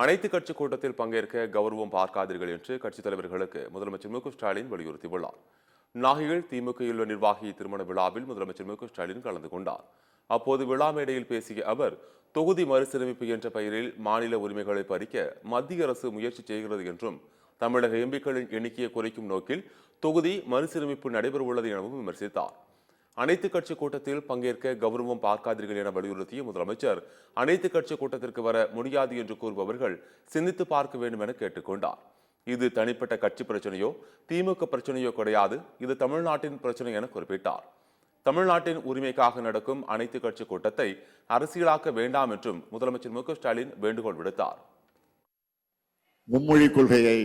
அனைத்து கட்சி கூட்டத்தில் பங்கேற்க கௌரவம் பார்க்காதீர்கள் என்று கட்சித் தலைவர்களுக்கு முதலமைச்சர் மு க ஸ்டாலின் வலியுறுத்தியுள்ளார். நாகையில் திமுக நிர்வாகி திருமண விழாவில் முதலமைச்சர் மு க ஸ்டாலின் கலந்து கொண்டார். அப்போது விழா மேடையில் பேசிய அவர், தொகுதி மறுசீரமைப்பு என்ற பெயரில் மாநில உரிமைகளை பறிக்க மத்திய அரசு முயற்சி செய்கிறது என்றும், தமிழக எம்பிக்களின் எண்ணிக்கையை குறைக்கும் நோக்கில் தொகுதி மறுசீரமைப்பு நடைபெறவுள்ளது எனவும் விமர்சித்தார். அனைத்து கட்சி கூட்டத்தில் பங்கேற்க கௌரவம் பார்க்காதீர்கள் என வலியுறுத்திய முதலமைச்சர், அனைத்து கட்சி கூட்டத்திற்கு வர முடியாது என்று கூறுபவர்கள் சிந்தித்து பார்க்க வேண்டும் என கேட்டுக்கொண்டார். இது தனிப்பட்ட கட்சி பிரச்சனையோ திமுக பிரச்சனையோ கிடையாது, இது தமிழ்நாட்டின் பிரச்சனை என குறிப்பிட்டார். தமிழ்நாட்டின் உரிமைக்காக நடக்கும் அனைத்து கட்சி கூட்டத்தை அரசியலாக்க வேண்டாம் என்றும் முதலமைச்சர் மு க ஸ்டாலின் வேண்டுகோள் விடுத்தார். மும்மொழி கொள்கையை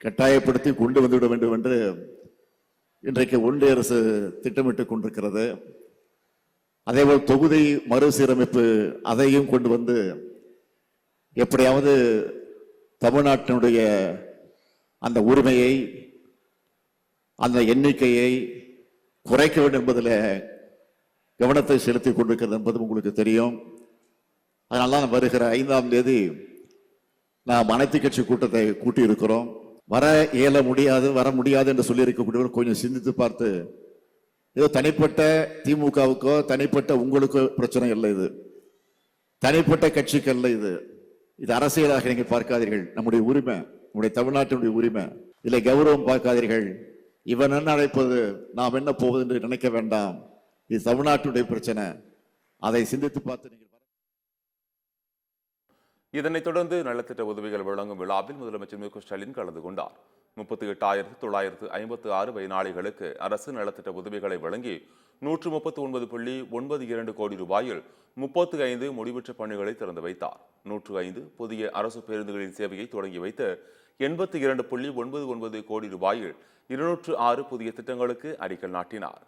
கட்டாயப்படுத்தி கொண்டு வந்துவிட வேண்டும் என்று இன்றைக்கு ஒன்றிய அரசு திட்டமிட்டுக் கொண்டிருக்கிறது. அதேபோல் தொகுதி மறுசீரமைப்பு அதையும் கொண்டு வந்து எப்படியாவது தமிழ்நாட்டினுடைய அந்த உரிமையை, அந்த எண்ணிக்கையை குறைக்க வேண்டும் என்பதில் கவனத்தை செலுத்திக் கொண்டிருக்கிறது என்பது உங்களுக்கு தெரியும். அதனால வருகிற 5ஆம் தேதி நாம் அனைத்து கட்சி கூட்டத்தை கூட்டியிருக்கிறோம். வர இயல முடியாது, வர முடியாது என்று சொல்லி இருக்கக்கூடியவர் கொஞ்சம் சிந்தித்து பார்த்து, ஏதோ தனிப்பட்ட திமுகவுக்கோ தனிப்பட்ட உங்களுக்கோ பிரச்சனை இல்லை, இது தனிப்பட்ட கட்சிக்கு அல்ல, இது அரசியலாக நீங்கள் பார்க்காதீர்கள். நம்முடைய உரிமை, நம்முடைய தமிழ்நாட்டினுடைய உரிமை, இதில் கௌரவம் பார்க்காதீர்கள். இவன் என்ன அழைப்பது, நாம் என்ன போவது என்று நினைக்க வேண்டாம். இது தமிழ்நாட்டினுடைய பிரச்சனை, அதை சிந்தித்து பார்த்து நீங்கள். இதனைத் தொடர்ந்து நலத்திட்ட உதவிகள் வழங்கும் விழாவில் முதலமைச்சர் மு க ஸ்டாலின் கலந்து கொண்டார். 38,956 பயனாளிகளுக்கு அரசு நலத்திட்ட உதவிகளை வழங்கி 139.92 கோடி ரூபாயில் 35 முடிவுற்ற பணிகளை திறந்து வைத்தார். 105 புதிய அரசு பேருந்துகளின் சேவையை தொடங்கி வைத்து 82.99 கோடி ரூபாயில் 206 புதிய திட்டங்களுக்கு அடிக்கல் நாட்டினார்.